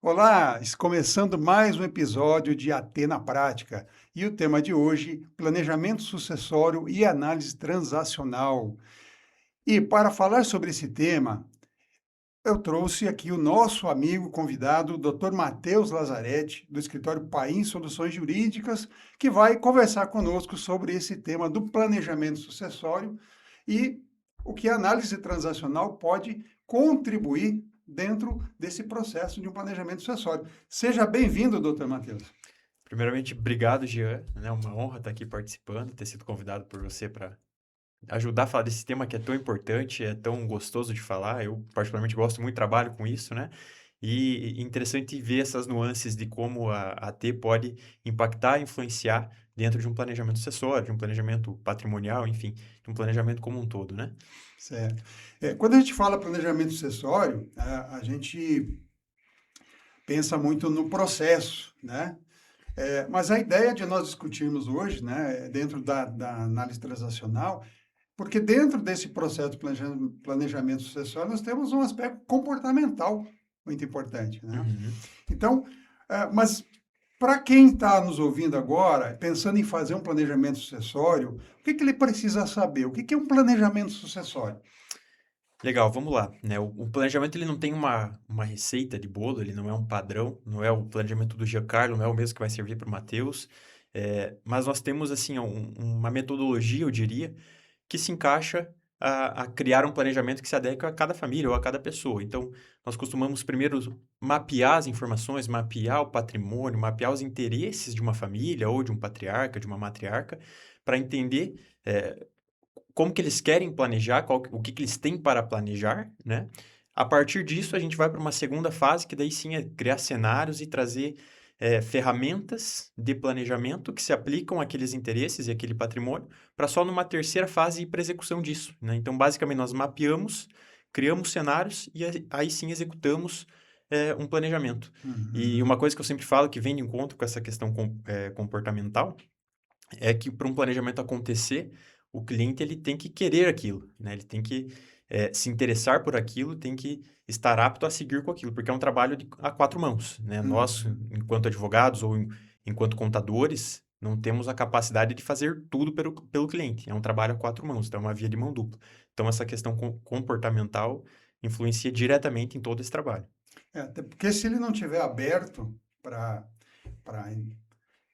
Olá, começando mais um episódio de AT na Prática. E o tema de hoje, planejamento sucessório e análise transacional. E para falar sobre esse tema, eu trouxe aqui o nosso amigo convidado, o Dr. Matheus Lazzaretti, do escritório Paim Soluções Jurídicas, que vai conversar conosco sobre esse tema do planejamento sucessório e o que a análise transacional pode contribuir dentro desse processo de um planejamento sucessório. Seja bem-vindo, doutor Matheus. Primeiramente, obrigado, Jean. É uma honra estar aqui participando, ter sido convidado por você para ajudar a falar desse tema que é tão importante, é tão gostoso de falar. Eu, particularmente, gosto muito, trabalho com isso, né? E interessante ver essas nuances de como a T pode impactar e influenciar dentro de um planejamento sucessório, de um planejamento patrimonial, enfim, de um planejamento como um todo, né? Certo. Quando a gente fala planejamento sucessório, a gente pensa muito no processo, né? Mas a ideia de nós discutirmos hoje, né, dentro da análise transacional, porque dentro desse processo de planejamento sucessório nós temos um aspecto comportamental muito importante, né? Uhum. Então, mas para quem está nos ouvindo agora, pensando em fazer um planejamento sucessório, o que que ele precisa saber? O que que é um planejamento sucessório? Legal, vamos lá, né? O planejamento ele não tem uma receita de bolo, ele não é um padrão, não é o planejamento do Giancarlo, não é o mesmo que vai servir para o Matheus, mas nós temos assim uma metodologia, eu diria, que se encaixa a criar um planejamento que se adequa a cada família ou a cada pessoa. Então, nós costumamos primeiro mapear as informações, mapear o patrimônio, mapear os interesses de uma família ou de um patriarca, de uma matriarca, para entender como que eles querem planejar, o que que eles têm para planejar, né? A partir disso, a gente vai para uma segunda fase, que daí sim é criar cenários e trazer ferramentas de planejamento que se aplicam àqueles interesses e àquele patrimônio, para só numa terceira fase ir para a execução disso, né? Então, basicamente, nós mapeamos, criamos cenários e aí sim executamos um planejamento. E uma Uhum, coisa que eu sempre falo, que vem de encontro com essa questão comportamental, é que para um planejamento acontecer, o cliente ele tem que querer aquilo, né? Ele tem que se interessar por aquilo, tem que estar apto a seguir com aquilo, porque é um trabalho a quatro mãos, né? Nós, uhum. enquanto advogados ou enquanto contadores, não temos a capacidade de fazer tudo pelo cliente. É um trabalho a quatro mãos, então é uma via de mão dupla. Então, essa questão comportamental influencia diretamente em todo esse trabalho. Até porque se ele não tiver aberto para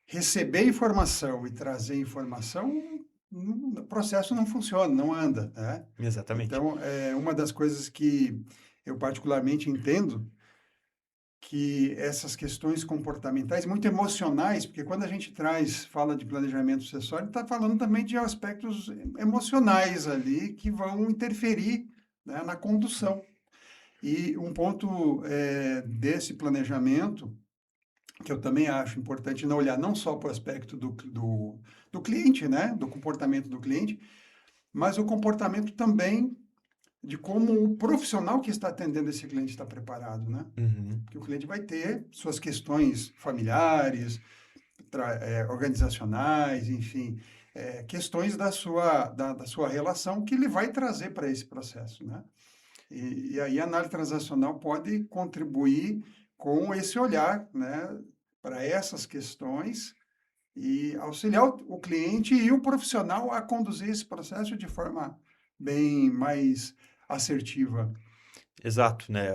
receber informação e trazer informação, o processo não funciona, não anda, né? Exatamente. Então, é uma das coisas que eu particularmente entendo que essas questões comportamentais, muito emocionais, porque quando a gente fala de planejamento sucessório, está falando também de aspectos emocionais ali que vão interferir, né, na condução. E um ponto desse planejamento que eu também acho importante não olhar não só para o aspecto do cliente, né, do comportamento do cliente, mas o comportamento também de como o profissional que está atendendo esse cliente está preparado, né? Uhum. Porque o cliente vai ter suas questões familiares, organizacionais, enfim, questões da sua relação que ele vai trazer para esse processo, né? E aí a análise transacional pode contribuir com esse olhar, né, para essas questões e auxiliar o cliente e o profissional a conduzir esse processo de forma bem mais assertiva. Exato, né?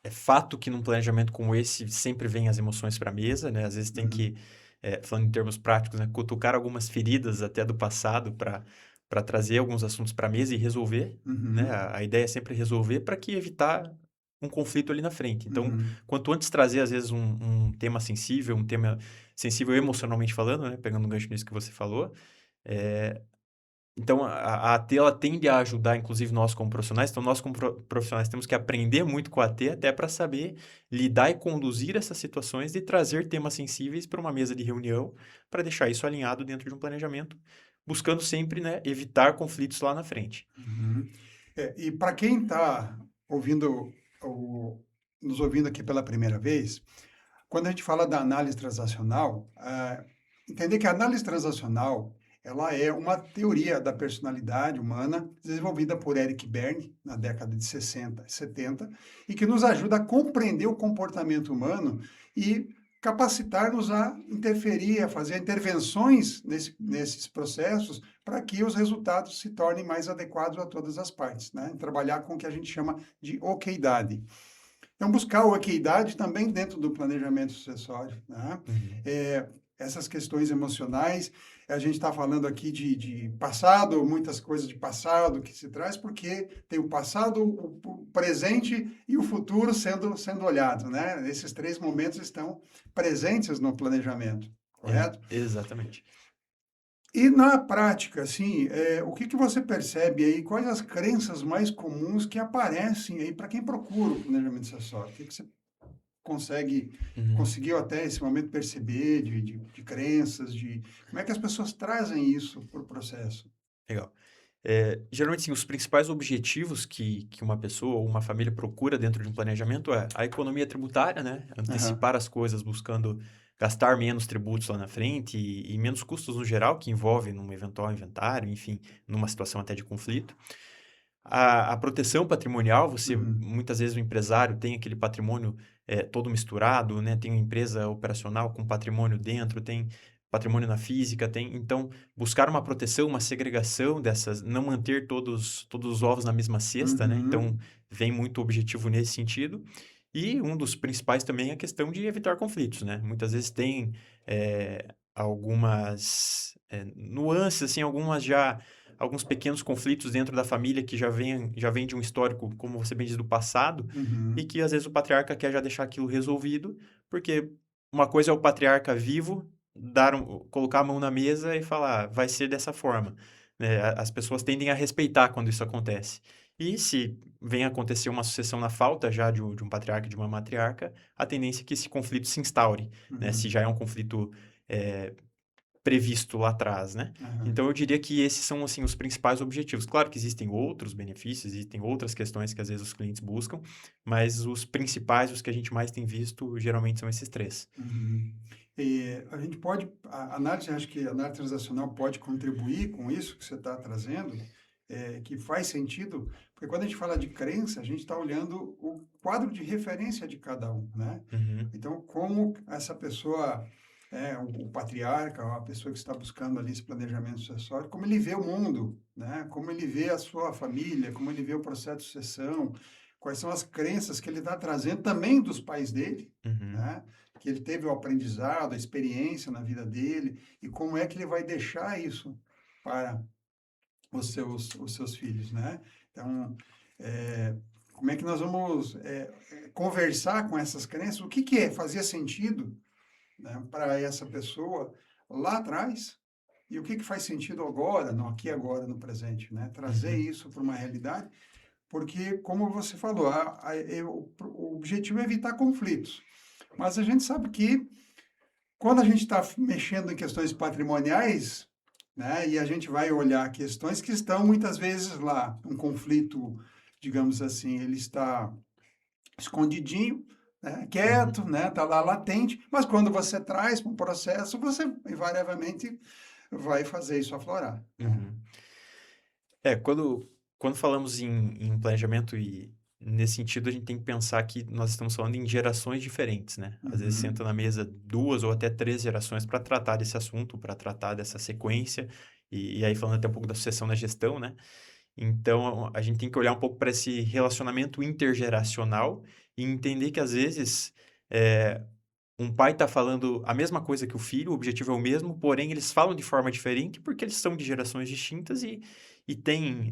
É fato que num planejamento como esse sempre vem as emoções para a mesa, né? Às vezes tem Uhum, que, falando em termos práticos, né, cutucar algumas feridas até do passado para trazer alguns assuntos para a mesa e resolver, né? uhum, A ideia é sempre resolver para que evitar um conflito ali na frente. Então, uhum. quanto antes trazer, às vezes, um tema sensível, um tema sensível emocionalmente falando, né? Pegando um gancho nisso que você falou, é, então, a AT ela tende a ajudar, inclusive, nós como profissionais. Então, nós como profissionais temos que aprender muito com a AT até para saber lidar e conduzir essas situações e trazer temas sensíveis para uma mesa de reunião para deixar isso alinhado dentro de um planejamento, buscando sempre, né, evitar conflitos lá na frente. Uhum. E para quem está ouvindo, o- nos ouvindo aqui pela primeira vez, quando a gente fala da análise transacional, entender que a análise transacional ela é uma teoria da personalidade humana desenvolvida por Eric Berne na década de 60 e 70 e que nos ajuda a compreender o comportamento humano e capacitar-nos a interferir, a fazer intervenções nesses processos para que os resultados se tornem mais adequados a todas as partes, né? Trabalhar com o que a gente chama de oquidade. Então, buscar a equidade também dentro do planejamento sucessório, né? Uhum. Essas questões emocionais, a gente está falando aqui de passado, muitas coisas de passado que se traz, porque tem o passado, o presente e o futuro sendo olhado, né? Esses três momentos estão presentes no planejamento, correto? Exatamente. E na prática, assim, o que que você percebe aí? Quais as crenças mais comuns que aparecem aí para quem procura o planejamento sucessório? O que que você consegue Uhum. conseguiu até esse momento perceber de crenças, de como é que as pessoas trazem isso para o processo? Legal. Geralmente, sim, os principais objetivos que uma pessoa ou uma família procura dentro de um planejamento é a economia tributária, né? Aham. Antecipar as coisas buscando gastar menos tributos lá na frente e menos custos no geral, que envolve num eventual inventário, enfim, numa situação até de conflito. A proteção patrimonial, você Uhum. muitas vezes o empresário tem aquele patrimônio todo misturado, né? Tem uma empresa operacional com patrimônio dentro, tem patrimônio na física, tem. Então, buscar uma proteção, uma segregação dessas, não manter todos os ovos na mesma cesta, né? Então, Uhum. vem muito objetivo nesse sentido. E um dos principais também é a questão de evitar conflitos, né? Muitas vezes tem algumas nuances, assim, alguns pequenos conflitos dentro da família que já vem de um histórico, como você bem diz, do passado, e Uhum. que às vezes o patriarca quer já deixar aquilo resolvido, porque uma coisa é o patriarca vivo colocar a mão na mesa e falar, vai ser dessa forma. Né? As pessoas tendem a respeitar quando isso acontece. E se vem acontecer uma sucessão na falta já de um patriarca e de uma matriarca, a tendência é que esse conflito se instaure, né? Se Uhum. já é um conflito eh, previsto lá atrás, né? Aham. Então eu diria que esses são assim os principais objetivos. Claro que existem outros benefícios, existem outras questões que às vezes os clientes buscam, mas os principais, os que a gente mais tem visto, geralmente são esses três. Uhum. A gente pode, a análise, acho que a análise transacional pode contribuir com isso que você está trazendo, que faz sentido, porque quando a gente fala de crença, a gente está olhando o quadro de referência de cada um, né? Uhum, Então, como essa pessoa, o patriarca, a pessoa que está buscando ali esse planejamento sucessório, como ele vê o mundo, né? Como ele vê a sua família, como ele vê o processo de sucessão, quais são as crenças que ele está trazendo também dos pais dele, uhum, né? Que ele teve o aprendizado, a experiência na vida dele, e como é que ele vai deixar isso para os seus filhos, né? Então, como é que nós vamos conversar com essas crenças? O que que fazia sentido, né, para essa pessoa lá atrás e o que que faz sentido agora, no aqui e agora, no presente, né? Trazer uhum, isso para uma realidade, porque, como você falou, o objetivo é evitar conflitos. Mas a gente sabe que quando a gente está mexendo em questões patrimoniais, né, e a gente vai olhar questões que estão muitas vezes lá, um conflito, digamos assim, ele está escondidinho, né, uhum, quieto, né, está lá latente, mas quando você traz para um processo, você invariavelmente vai fazer isso aflorar, né? uhum. Quando falamos em planejamento e nesse sentido, a gente tem que pensar que nós estamos falando em gerações diferentes, né? Às vezes senta Uhum, na mesa 2 ou até 3 gerações para tratar desse assunto, para tratar dessa sequência, e aí falando até um pouco da sucessão na gestão, né? Então, a gente tem que olhar um pouco para esse relacionamento intergeracional e entender que às vezes eh, um pai está falando a mesma coisa que o filho, o objetivo é o mesmo, porém eles falam de forma diferente porque eles são de gerações distintas e têm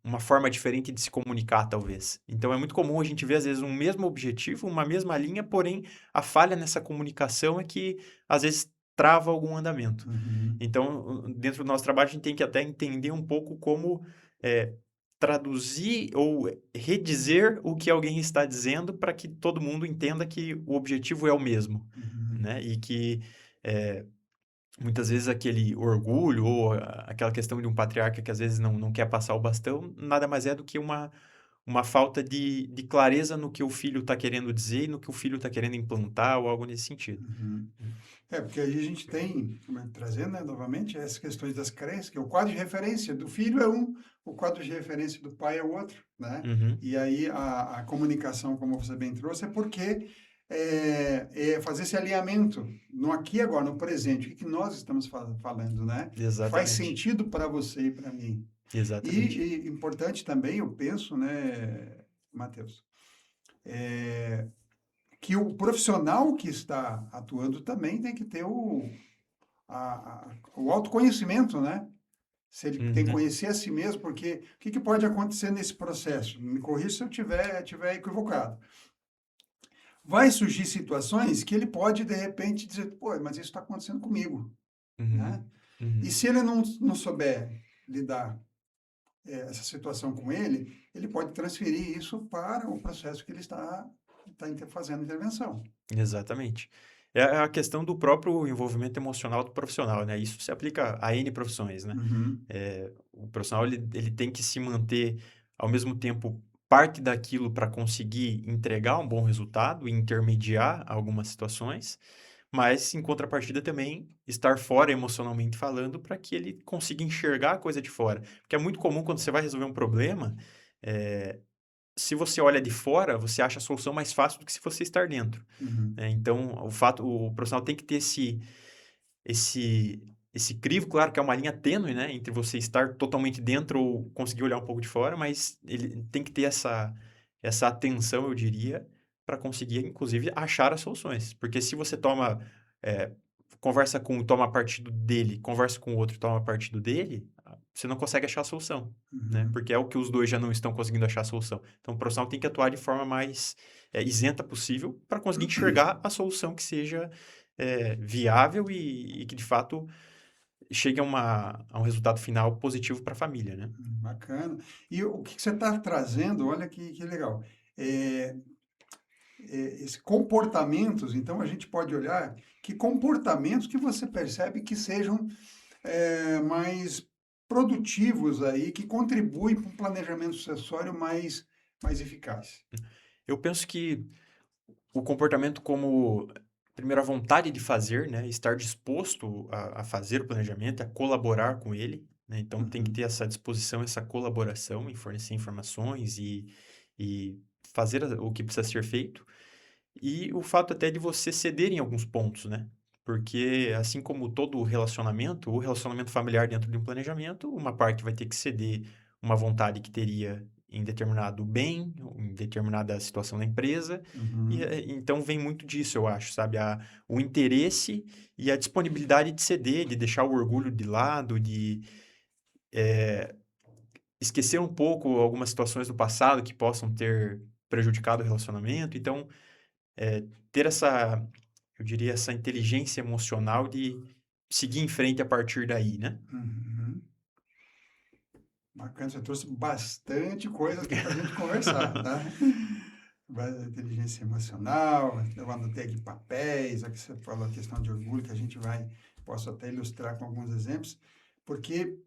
uma forma diferente de se comunicar, talvez. Então é muito comum a gente ver, às vezes, um mesmo objetivo, uma mesma linha, porém a falha nessa comunicação é que, às vezes, trava algum andamento. uhum, Então, dentro do nosso trabalho, a gente tem que até entender um pouco como eh, traduzir ou redizer o que alguém está dizendo para que todo mundo entenda que o objetivo é o mesmo, uhum, né? E que muitas vezes aquele orgulho ou aquela questão de um patriarca que às vezes não quer passar o bastão, nada mais é do que uma falta de clareza no que o filho está querendo dizer e no que o filho está querendo implantar ou algo nesse sentido. Uhum. Porque aí a gente tem, trazendo, né, novamente, essas questões das crenças, que é o quadro de referência do filho é um, o quadro de referência do pai é o outro, né? Uhum, E aí a comunicação, como você bem trouxe, é porque é fazer esse alinhamento no aqui e agora, no presente, o que que nós estamos falando, né? Faz exatamente, sentido para você e para mim. exatamente. E importante também, eu penso, né, Matheus, que o profissional que está atuando também tem que ter o autoconhecimento, né? Se ele tem que Uhum, conhecer a si mesmo, porque o que que pode acontecer nesse processo? Me corrija se eu tiver equivocado. Vai surgir situações que ele pode, de repente, dizer, pô, mas isso está acontecendo comigo, uhum, né? E uhum. se ele não souber lidar essa situação com ele pode transferir isso para o processo que ele está fazendo intervenção. Exatamente. É a questão do próprio envolvimento emocional do profissional, né? Isso se aplica a N profissões, né? Uhum, O profissional ele tem que se manter, ao mesmo tempo, parte daquilo para conseguir entregar um bom resultado e intermediar algumas situações, mas, em contrapartida, também estar fora emocionalmente falando para que ele consiga enxergar a coisa de fora. Porque é muito comum quando você vai resolver um problema, eh, se você olha de fora, você acha a solução mais fácil do que se você estar dentro. uhum, Então, o profissional tem que ter esse esse crivo, claro que é uma linha tênue, né, entre você estar totalmente dentro ou conseguir olhar um pouco de fora, mas ele tem que ter essa atenção, eu diria, para conseguir, inclusive, achar as soluções. Porque se você eh, conversa com um, toma partido dele, conversa com o outro, toma partido dele, você não consegue achar a solução, né, uhum. porque é o que os 2 já não estão conseguindo achar a solução. Então o profissional tem que atuar de forma mais, isenta possível para conseguir enxergar a solução que seja, viável e que de fato chegue a um resultado final positivo para a família, né. Bacana. E o que que você está trazendo, olha que legal. É, esse comportamentos, então a gente pode olhar que comportamentos que você percebe que sejam mais produtivos aí, que contribuem para um planejamento sucessório mais eficaz. Eu penso que o comportamento como, primeiro, a vontade de fazer, né, estar disposto a fazer o planejamento, a colaborar com ele, né, então tem que ter Uhum, essa disposição, essa colaboração em fornecer informações e fazer o que precisa ser feito. E o fato até de você ceder em alguns pontos, né? Porque assim como todo relacionamento, o relacionamento familiar dentro de um planejamento, uma parte vai ter que ceder uma vontade que teria em determinado bem, em determinada situação da empresa, e uhum, então vem muito disso, eu acho, sabe? O interesse e a disponibilidade de ceder, de deixar o orgulho de lado, de esquecer um pouco algumas situações do passado que possam ter prejudicado o relacionamento. Então, ter essa, eu diria, essa inteligência emocional de seguir em frente a partir daí, né? uhum. Bacana, você trouxe bastante coisa aqui para a gente conversar, tá? Inteligência emocional, eu anotei aqui papéis, aqui você falou a questão de orgulho, que a gente posso até ilustrar com alguns exemplos, porque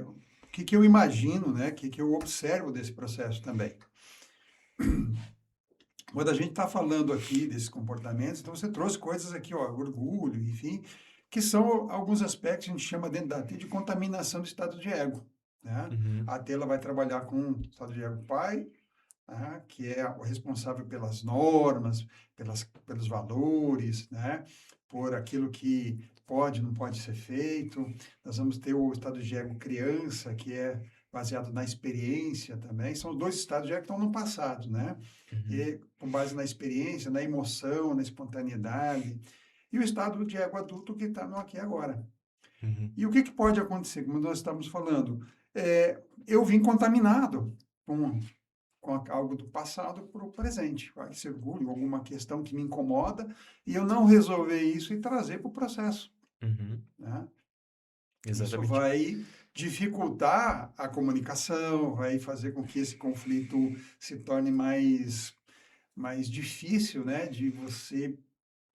o que que eu imagino, né, o que que eu observo desse processo também. Quando a gente está falando aqui desses comportamentos, então você trouxe coisas aqui, ó, orgulho, enfim, que são alguns aspectos que a gente chama dentro da AT de contaminação do estado de ego, né? Uhum, A AT ela vai trabalhar com o estado de ego pai, né, que é o responsável pelas normas, pelos valores, né, por aquilo que pode, não pode ser feito. Nós vamos ter o estado de ego criança, que é baseado na experiência também. São os dois estados de ego que estão no passado, né? uhum, E com base na experiência, na emoção, na espontaneidade. E o estado de ego adulto que está no aqui e agora. uhum, E o que que pode acontecer, como nós estamos falando? Eu vim contaminado com algo do passado para o presente. Vai ser orgulho, alguma questão que me incomoda, e eu não resolver isso e trazer para o processo, uhum, né? Isso exatamente. vai dificultar a comunicação, vai fazer com que esse conflito se torne mais difícil, né, de você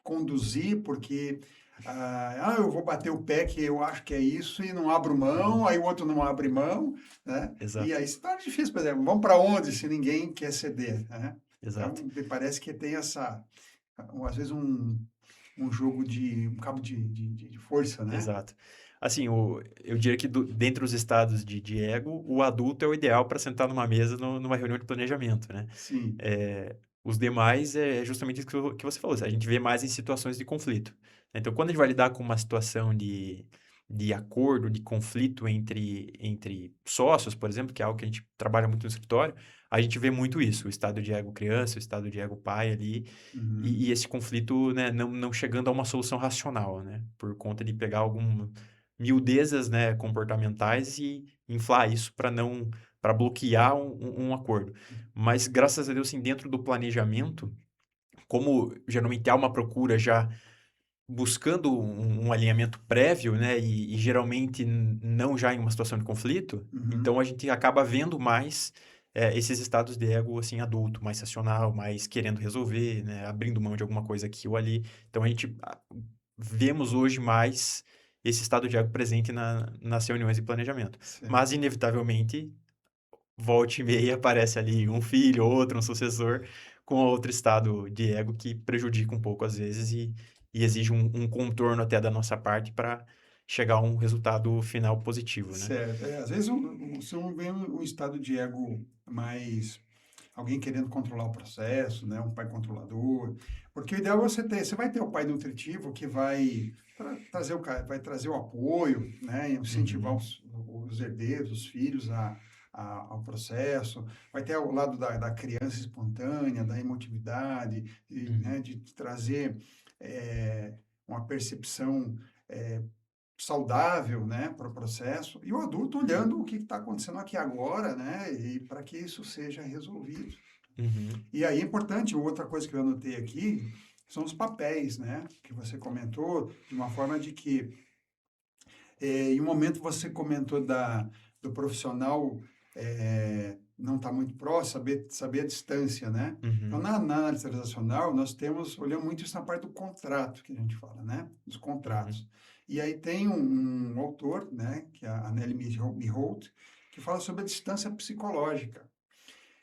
conduzir, porque Eu vou bater o pé que eu acho que é isso e não abro mão, aí o outro não abre mão, né? E Exato, aí se torna difícil, por exemplo, vamos para onde se ninguém quer ceder, né? Então, exato, me parece que tem às vezes um jogo um cabo de força, né? exato. Assim, eu diria que dentre os estados de ego, o adulto é o ideal para sentar numa mesa numa reunião de planejamento, né? Sim. Os demais é justamente isso que você falou. A gente vê mais em situações de conflito. Então, quando a gente vai lidar com uma situação de acordo, de conflito entre sócios, por exemplo, que é algo que a gente trabalha muito no escritório, a gente vê muito isso, o estado de ego criança, o estado de ego pai ali, Uhum. e esse conflito, né, não chegando a uma solução racional, né, por conta de pegar algumas miudezas, né, comportamentais e inflar isso para bloquear um acordo. Mas, graças a Deus, sim, dentro do planejamento, como geralmente há uma procura já buscando um alinhamento prévio, né, e geralmente não já em uma situação de conflito, Uhum. então a gente acaba vendo mais esses estados de ego, assim, adulto, mais racional, mais querendo resolver, né, abrindo mão de alguma coisa aqui ou ali. Então a gente vemos hoje mais esse estado de ego presente nas reuniões de planejamento. Mas, Certo. inevitavelmente, volta e meia aparece ali um filho, outro, um sucessor, com outro estado de ego que prejudica um pouco às vezes e exige um contorno até da nossa parte para chegar a um resultado final positivo, né? Certo. Às vezes se não vem um estado de ego mais alguém querendo controlar o processo, né? Um pai controlador. Porque o ideal é você vai ter o pai nutritivo que vai trazer vai trazer o apoio, né? Incentivar Uhum, os herdeiros, os filhos ao processo. Vai ter o lado da criança espontânea, da emotividade, uhum, né? De trazer uma percepção eh, saudável, né, para o processo, e o adulto olhando o que está acontecendo aqui agora, né, e para que isso seja resolvido. uhum, E aí é importante, outra coisa que eu anotei aqui, são os papéis, né, que você comentou, de uma forma de que, em um momento você comentou do profissional não estar muito próximo, saber a distância, né? Então, uhum, na análise transacional, nós olhamos muito isso na parte do contrato, que a gente fala, né? Dos uhum, contratos. E aí tem um autor, né, que é a Nelly Miholt, que fala sobre a distância psicológica,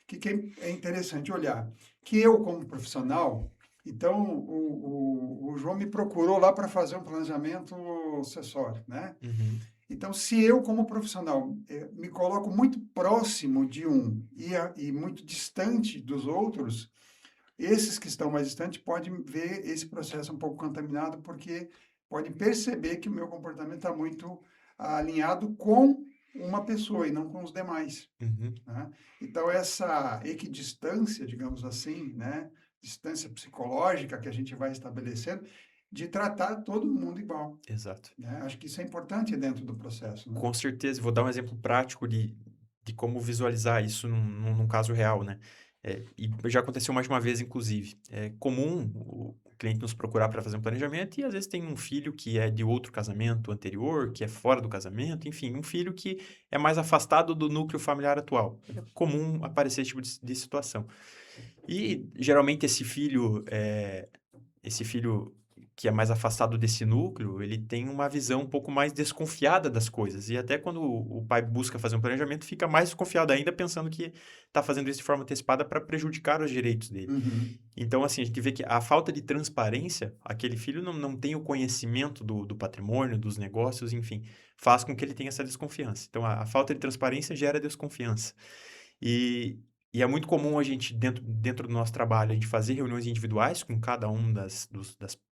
que é interessante olhar. Que eu, como profissional, então o João me procurou lá para fazer um planejamento acessório, né? uhum, Então, se eu, como profissional, me coloco muito próximo de um e muito distante dos outros, esses que estão mais distantes podem ver esse processo um pouco contaminado, porque podem perceber que o meu comportamento está muito alinhado com uma pessoa e não com os demais, uhum. né? Então, essa equidistância, digamos assim, né? Distância psicológica que a gente vai estabelecendo, de tratar todo mundo igual, Exato. né? Acho que isso é importante dentro do processo, né? Com certeza, vou dar um exemplo prático de como visualizar isso num caso real, né? E já aconteceu mais de uma vez, inclusive. É comum o cliente nos procurar para fazer um planejamento e às vezes tem um filho que é de outro casamento anterior, que é fora do casamento, enfim, um filho que é mais afastado do núcleo familiar atual. É comum aparecer esse tipo de situação. E geralmente esse filho que é mais afastado desse núcleo, ele tem uma visão um pouco mais desconfiada das coisas. E até quando o pai busca fazer um planejamento, fica mais desconfiado ainda, pensando que está fazendo isso de forma antecipada para prejudicar os direitos dele. Uhum. Então, assim, a gente vê que a falta de transparência, aquele filho não tem o conhecimento do patrimônio, dos negócios, enfim, faz com que ele tenha essa desconfiança. Então, a falta de transparência gera desconfiança. E, e é muito comum a gente, dentro do nosso trabalho, a gente fazer reuniões individuais com cada um das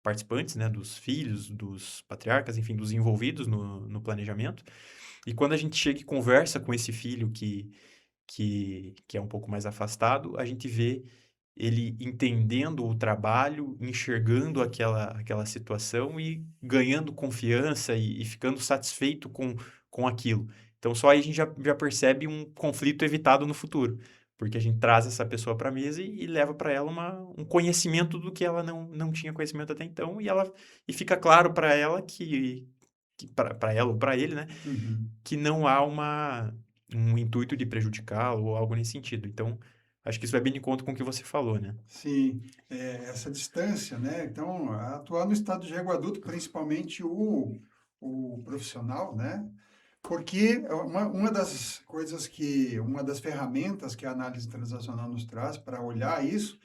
participantes, né? Dos filhos, dos patriarcas, enfim, dos envolvidos no planejamento. E quando a gente chega e conversa com esse filho que é um pouco mais afastado, a gente vê ele entendendo o trabalho, enxergando aquela situação e ganhando confiança e ficando satisfeito com aquilo. Então, só aí a gente já percebe um conflito evitado no futuro, porque a gente traz essa pessoa para a mesa e leva para ela um conhecimento do que ela não tinha conhecimento até então, e fica claro para ela que para ela ou para ele, né, Uhum. que não há um intuito de prejudicá-lo ou algo nesse sentido. Então, Acho que isso vai bem de conta com o que você falou, né? Sim, essa distância, né? Então, atuar no estado de ego adulto, principalmente o profissional, né? Porque uma das ferramentas que a análise transacional nos traz para olhar isso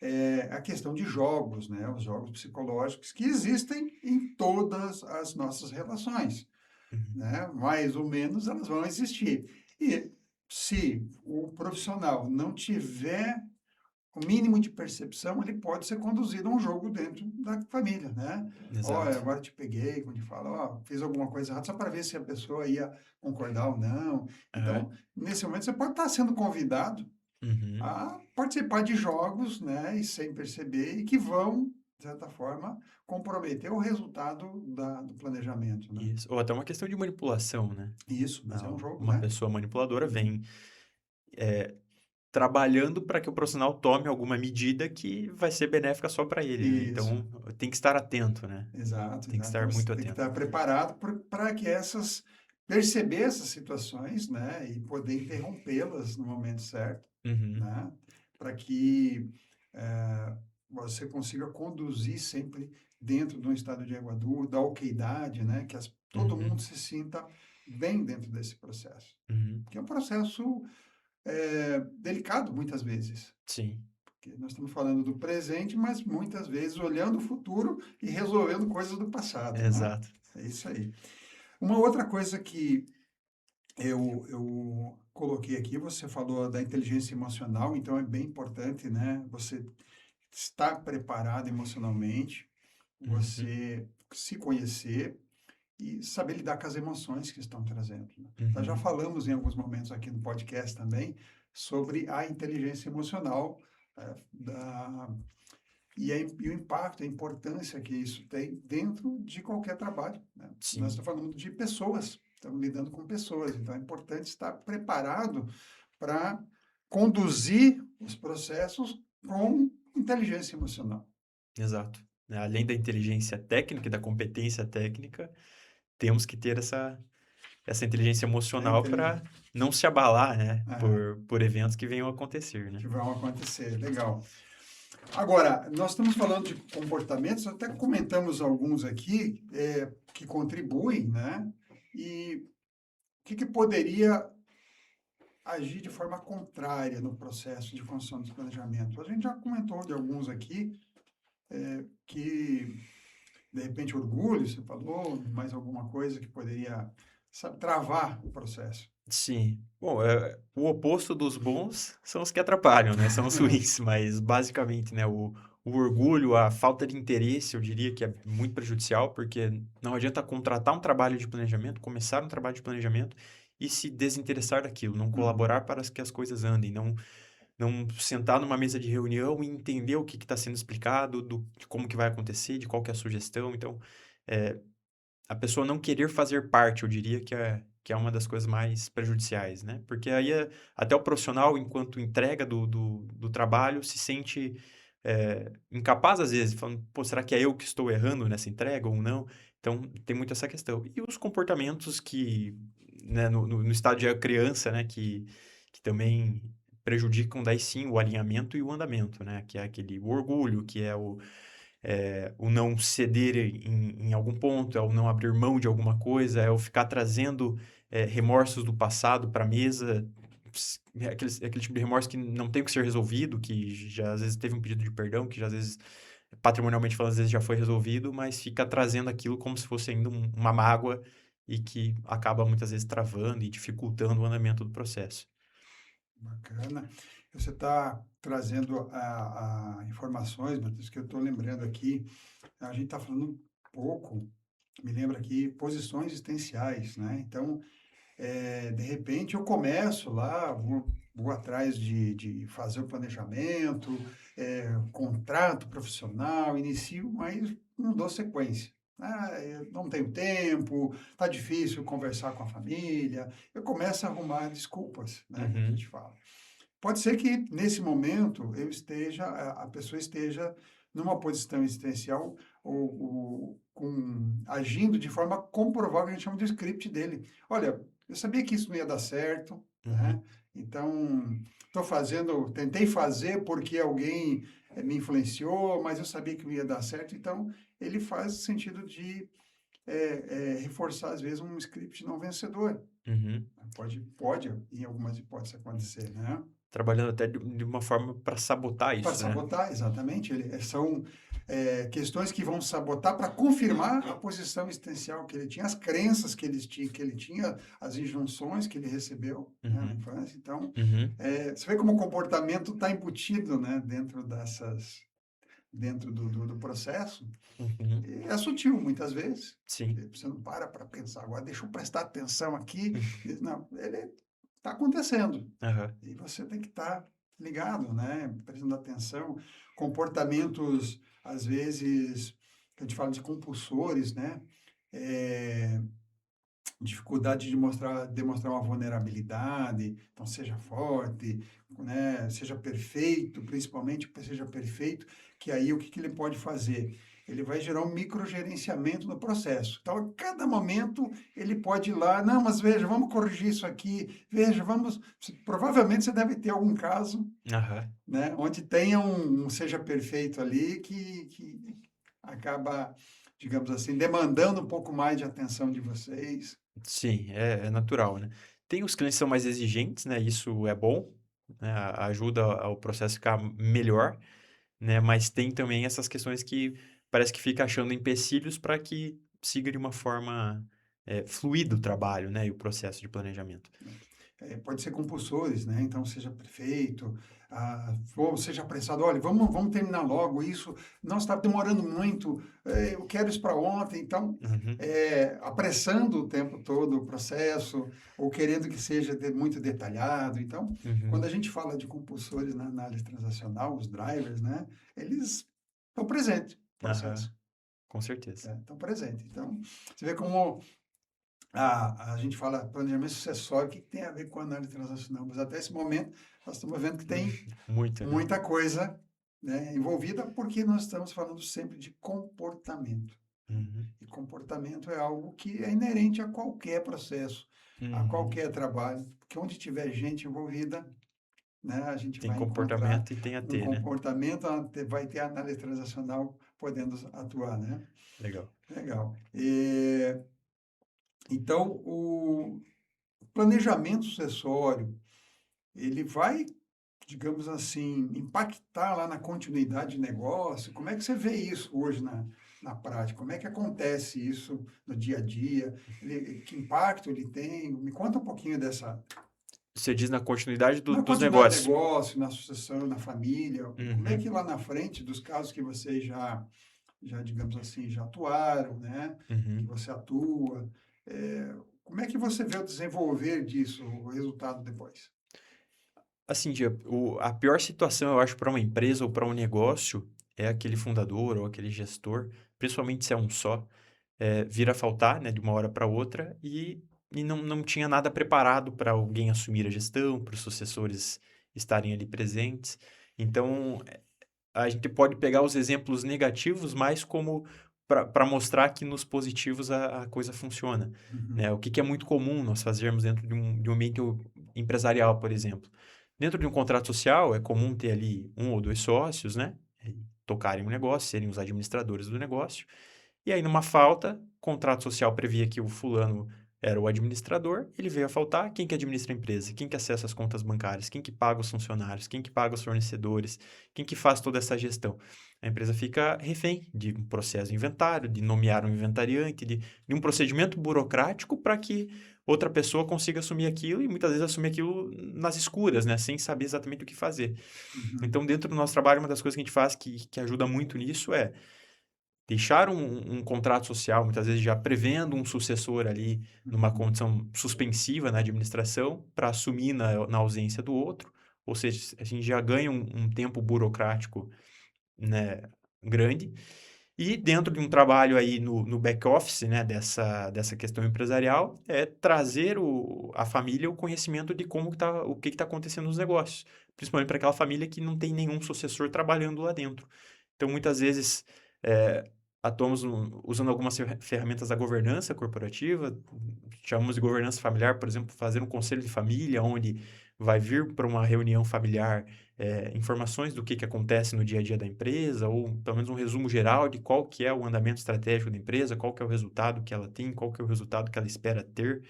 é a questão de jogos, né? Os jogos psicológicos que existem em todas as nossas relações, Uhum. né? Mais ou menos elas vão existir. E se o profissional não tiver o mínimo de percepção, ele pode ser conduzido a um jogo dentro da família, né? Olha, Exato. agora te peguei, quando te fala, ó, fiz alguma coisa errada, só para ver se a pessoa ia concordar ou não. Aham. Então, nesse momento, você pode estar sendo convidado Uhum. a participar de jogos, né, e sem perceber, e que vão, de certa forma, comprometer o resultado do planejamento, né? Isso. Ou até uma questão de manipulação, né? Isso, mas é um jogo, Uma né? pessoa manipuladora Uhum. vem trabalhando para que o profissional tome alguma medida que vai ser benéfica só para ele, né? Isso. Então, tem que estar atento, né? Exato, Tem que exato. estar Então você muito tem que atento. estar preparado para que perceber essas situações, né, e poder interrompê-las no momento certo, Uhum. né, para que você consiga conduzir sempre dentro de um estado de ego adulto, da okeidade, né, que todo mundo Uhum. se sinta bem dentro desse processo, Uhum. que é um processo delicado muitas vezes. Sim. Porque nós estamos falando do presente, mas muitas vezes olhando o futuro e resolvendo coisas do passado, né? Exato. É isso aí. Uma outra coisa que eu coloquei aqui, você falou da inteligência emocional, então é bem importante, né? Você estar preparado emocionalmente, Uhum. você se conhecer e saber lidar com as emoções que estão trazendo, né? Nós já Uhum. falamos em alguns momentos aqui no podcast também sobre a inteligência emocional, da e o impacto, a importância que isso tem dentro de qualquer trabalho, né? Nós Sim. estamos falando de pessoas, estamos lidando com pessoas, então é importante estar preparado para conduzir os processos com inteligência emocional. Exato. Né, além da inteligência técnica e da competência técnica, temos que ter essa inteligência A emocional intelig... para não se abalar, né, Aham, por eventos que venham a acontecer, né? que vão acontecer, legal. Agora, nós estamos falando de comportamentos, até comentamos alguns aqui que contribuem, né? E o que poderia agir de forma contrária no processo de construção dos planejamentos. A gente já comentou de alguns aqui, que, de repente, orgulho, você falou, mais alguma coisa que poderia, sabe, travar o processo. Sim. Bom, o oposto dos bons são os que atrapalham, né? São os ruins, mas basicamente, né? O orgulho, a falta de interesse, eu diria que é muito prejudicial, porque não adianta contratar um trabalho de planejamento, começar um trabalho de planejamento e se desinteressar daquilo, não Uhum, colaborar para que as coisas andem, não sentar numa mesa de reunião e entender o que está sendo explicado, de como que vai acontecer, de qual que é a sugestão. Então, é, a pessoa não querer fazer parte, eu diria que é uma das coisas mais prejudiciais, né? Porque aí até o profissional, enquanto entrega do trabalho, se sente incapaz às vezes, falando, pô, será que é eu que estou errando nessa entrega ou não? Então, tem muito essa questão. E os comportamentos que, né, no estágio de criança, né, que também prejudicam daí sim o alinhamento e o andamento, né? Que é aquele o orgulho, que é o não ceder em algum ponto, é o não abrir mão de alguma coisa, é o ficar trazendo remorsos do passado para a mesa, aquele tipo de remorso que não tem que ser resolvido, que já às vezes teve um pedido de perdão, que já às vezes, patrimonialmente falando, às vezes já foi resolvido, mas fica trazendo aquilo como se fosse ainda uma mágoa e que acaba muitas vezes travando e dificultando o andamento do processo. bacana. Você está trazendo informações, Matheus, que eu estou lembrando aqui. A gente está falando um pouco, me lembra aqui, posições existenciais, né? Então, de repente eu começo lá, vou atrás de fazer o planejamento, contrato profissional, inicio, mas não dou sequência. Ah, eu não tenho tempo, tá difícil conversar com a família. Eu começo a arrumar desculpas, né, que a gente Uhum, fala. Pode ser que nesse momento a pessoa esteja numa posição existencial agindo de forma a comprovar o que a gente chama de script dele. Olha, eu sabia que isso não ia dar certo, né? Uhum, Então, tentei fazer porque alguém me influenciou, mas eu sabia que não ia dar certo. Então, ele faz sentido de reforçar, às vezes, um script não vencedor. uhum. Pode, em algumas hipóteses, acontecer, né? Trabalhando até de uma forma para sabotar Para isso, né? sabotar, exatamente. São questões que vão sabotar para confirmar a posição existencial que ele tinha, as crenças que ele tinha, as injunções que ele recebeu, né, na Uhum, infância. Então, uhum, você vê como o comportamento está embutido, né, dentro do processo. uhum. E é sutil, muitas vezes. Sim. Você não para pensar. Agora, deixa eu prestar atenção aqui. Não, ele está acontecendo. Aham. E você tem que estar ligado, né? Prestando atenção. Comportamentos, às vezes, que a gente fala de compulsores, né? É, dificuldade de demonstrar uma vulnerabilidade, então seja forte, né? Seja perfeito, principalmente seja perfeito, que aí o que, que ele pode fazer? Ele vai gerar um microgerenciamento no processo. Então, a cada momento, ele pode ir lá, não, mas veja, vamos corrigir isso aqui, veja, vamos. Provavelmente você deve ter algum caso, Aham. né, onde tenha um seja perfeito ali que acaba, digamos assim, demandando um pouco mais de atenção de vocês. Sim, é natural, né? Tem os clientes que são mais exigentes, né? Isso é bom, né? Ajuda o processo a ficar melhor, né? Mas tem também essas questões que parece que fica achando empecilhos para que siga de uma forma fluida o trabalho, né? E o processo de planejamento. Pode ser compulsores, né? Então, seja prefeito, ou seja apressado. Olha, vamos terminar logo isso. Não está demorando muito. Eu quero isso para ontem. Então, Uhum, apressando o tempo todo o processo, ou querendo que seja muito detalhado. Então, quando a uhum, gente fala de compulsores na análise transacional, os drivers, né? Eles estão presentes no aham, processo. com certeza. Né? Estão presentes. Então, você vê como a gente fala planejamento sucessório, o que que tem a ver com análise transacional? Mas até esse momento, nós estamos vendo que tem Muito, né? muita coisa, né, envolvida, porque nós estamos falando sempre de comportamento. Né? Uhum, E comportamento é algo que é inerente a qualquer processo, a uhum. qualquer trabalho, porque onde tiver gente envolvida, né, a gente Tem vai encontrar comportamento e tem a um T, né? comportamento, vai ter a análise transacional podendo atuar, né? Legal. Legal. Então, o planejamento sucessório, ele vai, digamos assim, impactar lá na continuidade de negócio? Como é que você vê isso hoje na prática? Como é que acontece isso no dia a dia? Que impacto ele tem? Me conta um pouquinho Você diz na continuidade na dos continuidade de negócios. negócio, na sucessão, na família. Como é que Uhum, lá na frente, dos casos que vocês digamos assim, já atuaram, né? Que uhum. você atua, como é que você vê o desenvolver disso, o resultado depois? Assim, a pior situação, eu acho, para uma empresa ou para um negócio é aquele fundador ou aquele gestor, principalmente se é um só, vir a faltar, né, de uma hora para outra e não tinha nada preparado para alguém assumir a gestão, para os sucessores estarem ali presentes. Então, a gente pode pegar os exemplos negativos mais como para mostrar que nos positivos a coisa funciona, né? Uhum, O que que é muito comum nós fazermos dentro de um ambiente empresarial, por exemplo. Dentro de um contrato social, é comum ter ali um ou dois sócios, né? E tocarem um negócio, serem os administradores do negócio. E aí, numa falta, o contrato social previa que o fulano era o administrador, ele veio a faltar, quem que administra a empresa? Quem que acessa as contas bancárias? Quem que paga os funcionários? Quem que paga os fornecedores? Quem que faz toda essa gestão? A empresa fica refém de um processo de inventário, de nomear um inventariante, de um procedimento burocrático para que outra pessoa consiga assumir aquilo e muitas vezes assumir aquilo nas escuras, né? Sem saber exatamente o que fazer. uhum, Então, dentro do nosso trabalho, uma das coisas que a gente faz que ajuda muito nisso é deixar um contrato social, muitas vezes já prevendo um sucessor ali numa uhum, condição suspensiva na administração para assumir na ausência do outro, ou seja, a gente já ganha um tempo burocrático, né, grande, e dentro de um trabalho aí no back-office, né, dessa questão empresarial, é trazer a família o conhecimento de o que está acontecendo nos negócios, principalmente para aquela família que não tem nenhum sucessor trabalhando lá dentro. Então, muitas vezes, eh, atuamos usando algumas ferramentas da governança corporativa, chamamos de governança familiar, por exemplo, fazer um conselho de família, onde vai vir para uma reunião familiar, informações do que acontece no dia a dia da empresa, ou pelo menos um resumo geral de qual que é o andamento estratégico da empresa, qual que é o resultado que ela tem, qual que é o resultado que ela espera ter.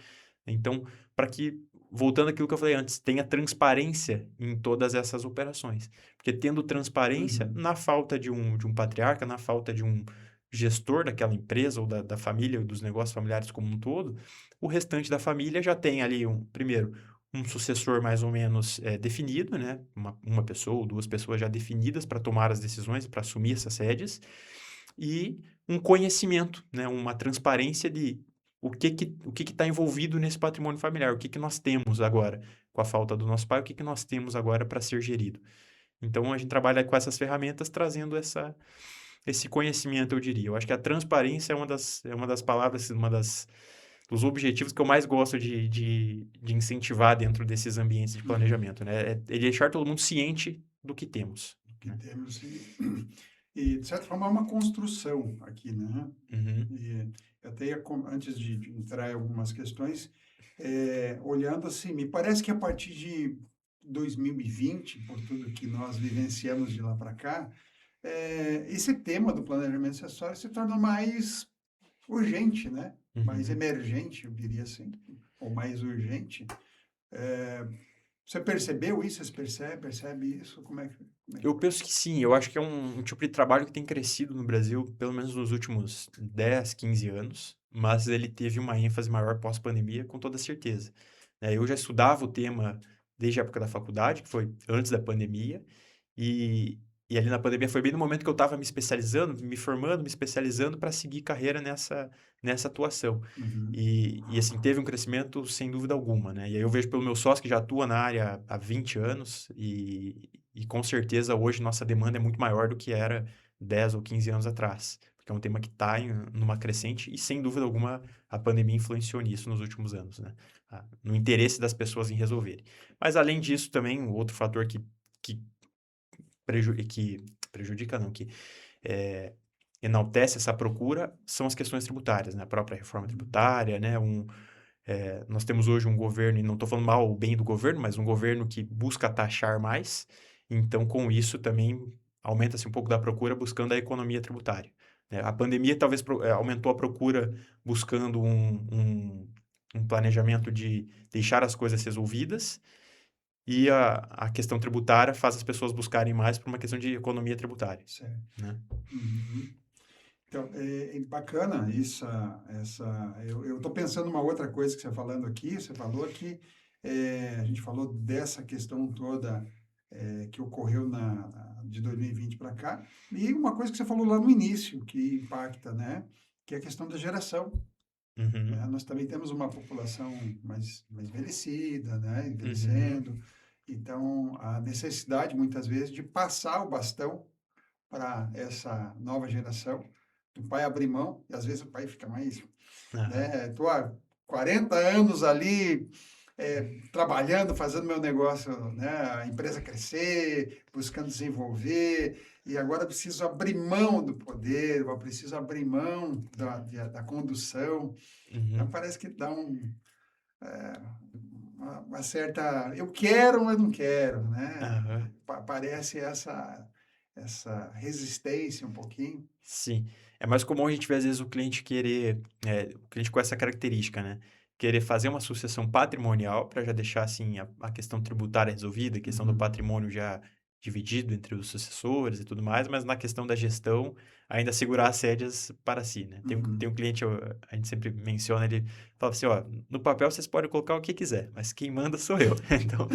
Então, para que, voltando àquilo que eu falei antes, tenha transparência em todas essas operações. Porque tendo transparência, Uhum. na falta de um patriarca, na falta de um gestor daquela empresa ou da família, dos negócios familiares como um todo, o restante da família já tem ali, primeiro, um sucessor mais ou menos definido, né? Uma pessoa ou duas pessoas já definidas para tomar as decisões, para assumir essas rédeas, e um conhecimento, né? Uma transparência de o que está envolvido nesse patrimônio familiar, o que que nós temos agora com a falta do nosso pai, o que que nós temos agora para ser gerido. Então, a gente trabalha com essas ferramentas trazendo esse conhecimento, eu diria. Eu acho que a transparência é uma das palavras, dos objetivos que eu mais gosto de incentivar dentro desses ambientes de Uhum. planejamento, né? É deixar todo mundo ciente do que temos, Que né? temos e, de certa forma, é uma construção aqui, né? Uhum, E eu até ia, antes de entrar em algumas questões, olhando assim, me parece que a partir de 2020, por tudo que nós vivenciamos de lá para cá, esse tema do planejamento acessório se torna mais urgente, né? Mais uhum. emergente, eu diria assim, ou mais urgente. Você percebeu isso? Você percebe isso? Como é que Eu foi? penso que sim, eu acho que é um tipo de trabalho que tem crescido no Brasil, pelo menos nos últimos 10, 15 anos, mas ele teve uma ênfase maior pós-pandemia, com toda certeza. Eu já estudava o tema desde a época da faculdade, que foi antes da pandemia, e, e ali na pandemia foi bem no momento que eu estava me especializando, me formando, me especializando para seguir carreira nessa atuação. Uhum. E assim, teve um crescimento sem dúvida alguma, né? E aí eu vejo pelo meu sócio que já atua na área há 20 anos e com certeza hoje nossa demanda é muito maior do que era 10 ou 15 anos atrás, porque é um tema que está numa crescente e sem dúvida alguma a pandemia influenciou nisso nos últimos anos, né? No interesse das pessoas em resolverem. Mas além disso também, um outro fator que que prejudica não, que eh, enaltece essa procura são as questões tributárias, né? A própria reforma tributária, né? Nós temos hoje um governo, e não estou falando mal ou bem do governo, mas um governo que busca taxar mais, então com isso também aumenta-se um pouco da procura buscando a economia tributária, né? A pandemia talvez aumentou a procura buscando um planejamento de deixar as coisas resolvidas, e a questão tributária faz as pessoas buscarem mais por uma questão de economia tributária, Certo. né? Uhum. Então, é bacana isso, eu estou pensando uma outra coisa que você falando aqui, você falou que a gente falou dessa questão toda que ocorreu de 2020 para cá, e uma coisa que você falou lá no início, que impacta, né, que é a questão da geração, né? Uhum, Nós também temos uma população mais envelhecida, né, uhum, envelhecendo, então a necessidade, muitas vezes, de passar o bastão para essa nova geração, do pai abrir mão, e às vezes o pai fica mais, aham, né, tô há 40 anos ali, trabalhando, fazendo meu negócio, né, a empresa crescer, buscando desenvolver, e agora eu preciso abrir mão do poder, eu preciso abrir mão da condução. Então uhum, parece que dá uma certa, eu quero, mas não quero, né? aham. Parece essa resistência um pouquinho. Sim. É mais comum a gente ver, às vezes, o cliente com essa característica, né? Querer fazer uma sucessão patrimonial para já deixar, assim, a questão tributária resolvida, a questão do Uhum, patrimônio já dividido entre os sucessores e tudo mais, mas na questão da gestão, ainda segurar as rédeas para si, né? Tem um uhum. cliente, a gente sempre menciona, ele fala assim, ó, no papel vocês podem colocar o que quiser, mas quem manda sou eu. Então,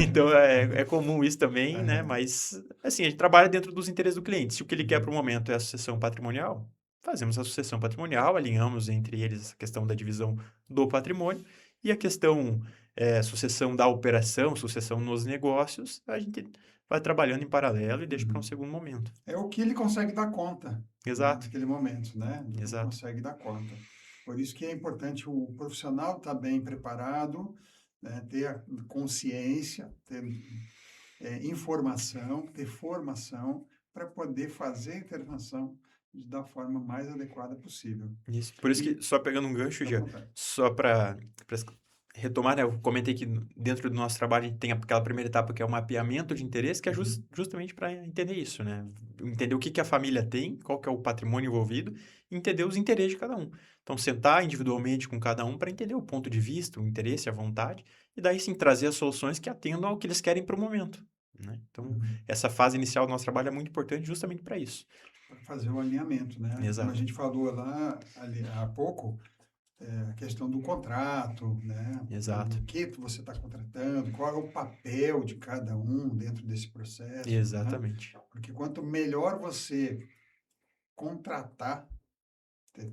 então é comum isso também, né? Aham, Mas assim, a gente trabalha dentro dos interesses do cliente. Se o que ele quer para o uhum, momento é a sucessão patrimonial, fazemos a sucessão patrimonial, alinhamos entre eles a questão da divisão do patrimônio e a questão sucessão da operação, sucessão nos negócios, a gente vai trabalhando em paralelo e deixa para um uhum. segundo momento. É o que ele consegue dar conta, né, Exato, naquele momento, né? Do que ele exato. consegue dar conta. Por isso que é importante o profissional estar bem preparado, né, ter a consciência, ter informação, ter formação, para poder fazer a intervenção da forma mais adequada possível. Isso. Por isso E que, só pegando um gancho, à já, vontade. só para retomar, né? Eu comentei que dentro do nosso trabalho a gente tem aquela primeira etapa que é o mapeamento de interesse, que é Uhum, justamente para entender isso, né? Entender o que que a família tem, qual que é o patrimônio envolvido, e entender os interesses de cada um. Então, sentar individualmente com cada um para entender o ponto de vista, o interesse, a vontade, e daí sim trazer as soluções que atendam ao que eles querem para o momento, né? Então, uhum. essa fase inicial do nosso trabalho é muito importante justamente para isso. Para fazer o alinhamento, né? Como a Exato, gente falou lá ali, há pouco, a questão do contrato, né? exato, O que você está contratando, qual é o papel de cada um dentro desse processo, né? exatamente. Porque quanto melhor você contratar,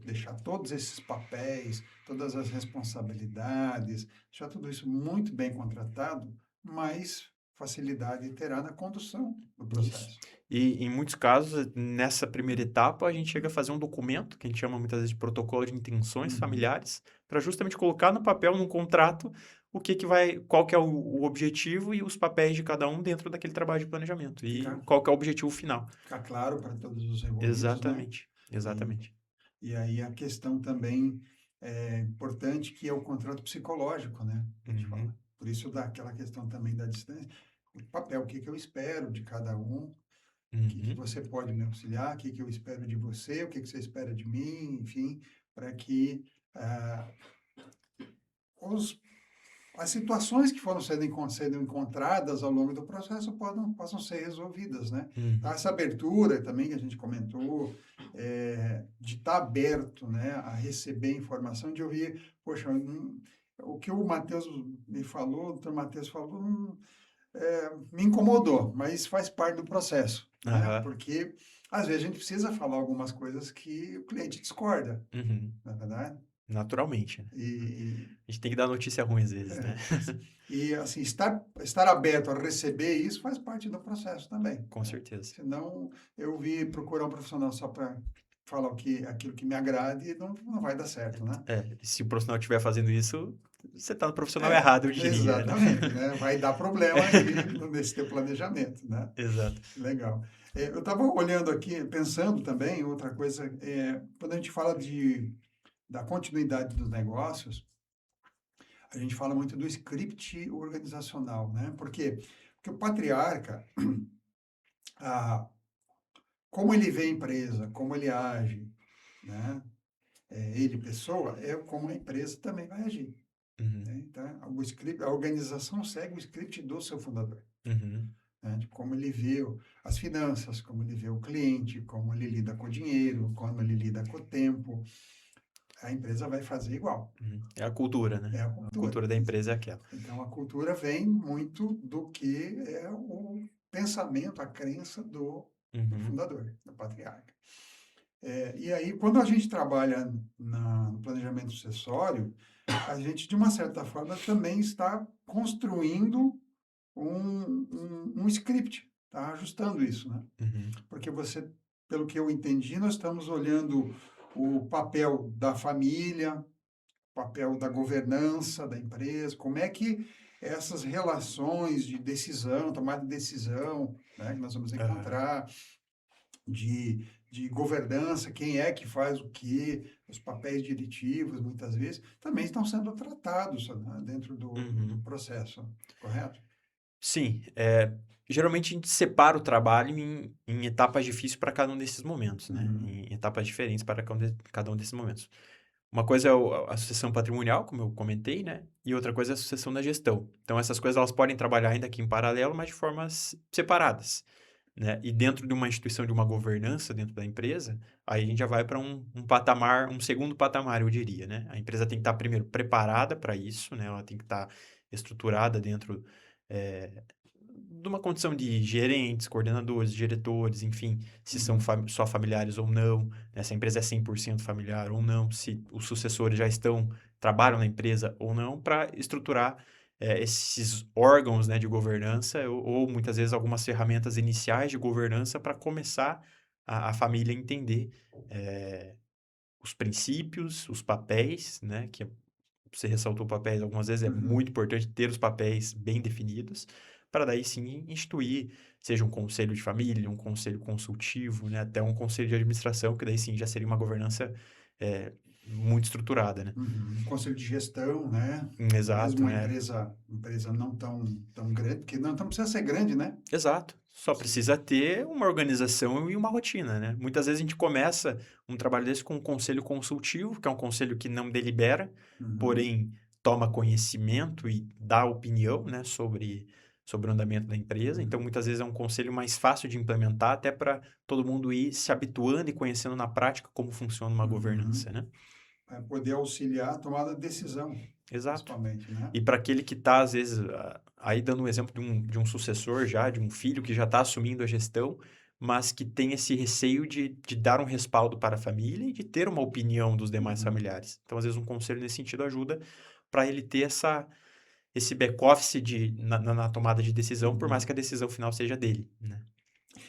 deixar todos esses papéis, todas as responsabilidades, deixar tudo isso muito bem contratado, mais facilidade terá na condução do Isso. processo. E em muitos casos, nessa primeira etapa, a gente chega a fazer um documento, que a gente chama muitas vezes de protocolo de intenções Uhum. familiares, para justamente colocar no papel, num contrato, o que que vai, qual que é o objetivo e os papéis de cada um dentro daquele trabalho de planejamento e Ficar, qual que é o objetivo final. ficar claro para todos os envolvidos, né? Exatamente, E, exatamente. e aí a questão também importante que é o contrato psicológico, né? Que a gente fala. Uhum, Por isso dá aquela questão também da distância, o papel, o que que eu espero de cada um, o que uhum, você pode me auxiliar, o que que eu espero de você, o que que você espera de mim, enfim, para que ah, os as situações que foram sendo encontradas ao longo do processo possam ser resolvidas, né? Então, uhum, essa abertura também que a gente comentou, de estar aberto, né, a receber informação, de ouvir, poxa, o que o Matheus me falou, o doutor Matheus falou, me incomodou, mas faz parte do processo, né? aham, Porque, às vezes, a gente precisa falar algumas coisas que o cliente discorda, uhum. na verdade? Naturalmente, né? E, A gente tem que dar notícia ruim às vezes, né? é, E, assim, estar aberto a receber isso faz parte do processo também, Com né? certeza. Senão, eu vi procurar um profissional só para falar aquilo que me agrade, não vai dar certo, né? É, e se o profissional estiver fazendo isso, você tá no profissional É, errado, eu diria, né? exatamente, né? Vai dar problema aí nesse teu planejamento, né? Exato. Legal. Eu estava olhando aqui, pensando também, outra coisa, quando a gente fala da continuidade dos negócios, a gente fala muito do script organizacional, né? Por quê? Porque o patriarca, ah, como ele vê a empresa, como ele age, né? Ele, pessoa, é como a empresa também vai agir, Uhum, né? Então, a organização segue o script do seu fundador, uhum, né? De como ele vê as finanças, como ele vê o cliente, como ele lida com o dinheiro, como ele lida com o tempo. A empresa vai fazer igual. uhum. É a cultura, né? É a A cultura. cultura da empresa é aquela. Então, a cultura vem muito do que é o pensamento, a crença do Uhum, fundador, do patriarca. E aí, quando a gente trabalha no planejamento sucessório, a gente, de uma certa forma, também está construindo um script, está ajustando isso, né? uhum, Porque pelo que eu entendi, nós estamos olhando o papel da família, papel da governança da empresa, como é que essas relações de decisão, tomada de decisão, né, que nós vamos aham, encontrar, de governança, quem é que faz o quê, os papéis diretivos, muitas vezes, também estão sendo tratados, né, dentro do uhum. processo, correto? Sim, geralmente a gente separa o trabalho em etapas difíceis para cada um desses momentos, né? Uhum, Em etapas diferentes para cada um desses momentos. Uma coisa é a sucessão patrimonial, como eu comentei, né? E outra coisa é a sucessão da gestão. Então, essas coisas elas podem trabalhar ainda aqui em paralelo, mas de formas separadas, né? E dentro de uma instituição de uma governança dentro da empresa, aí a gente já vai para um patamar, um segundo patamar, eu diria, né? A empresa tem que estar primeiro preparada para isso, né? Ela tem que estar estruturada dentro eh, de uma condição de gerentes, coordenadores, diretores, enfim, se são uhum, só familiares ou não, né? Se a empresa é 100% familiar ou não, se os sucessores já trabalham na empresa ou não, para estruturar esses órgãos, né, de governança ou muitas vezes algumas ferramentas iniciais de governança para começar a família a entender eh, os princípios, os papéis, né, que você ressaltou papéis algumas vezes, é uhum. muito importante ter os papéis bem definidos, para daí sim instituir, seja um conselho de família, um conselho consultivo, né, até um conselho de administração, que daí sim já seria uma governança é, muito estruturada, né? Uhum. Conselho de gestão, né? Mesmo Exato, uma né? empresa não tão grande, porque não precisa ser grande, né? Exato. Só Precisa. precisa ter uma organização e uma rotina, né? Muitas vezes a gente começa um trabalho desse com um conselho consultivo, que é um conselho que não delibera, Uhum. porém toma conhecimento e dá opinião, né, sobre o andamento da empresa. Então, Uhum. muitas vezes é um conselho mais fácil de implementar, até para todo mundo ir se habituando e conhecendo na prática como funciona uma Uhum. governança, né? Para poder auxiliar a tomada de decisão, Exato. principalmente, né? E para aquele que está, às vezes, aí dando um exemplo de um sucessor já, de um filho que já está assumindo a gestão, mas que tem esse receio de dar um respaldo para a família e de ter uma opinião dos demais Uhum. familiares. Então, às vezes, um conselho nesse sentido ajuda para ele ter esse back-office na tomada de decisão, por mais Uhum. que a decisão final seja dele, né?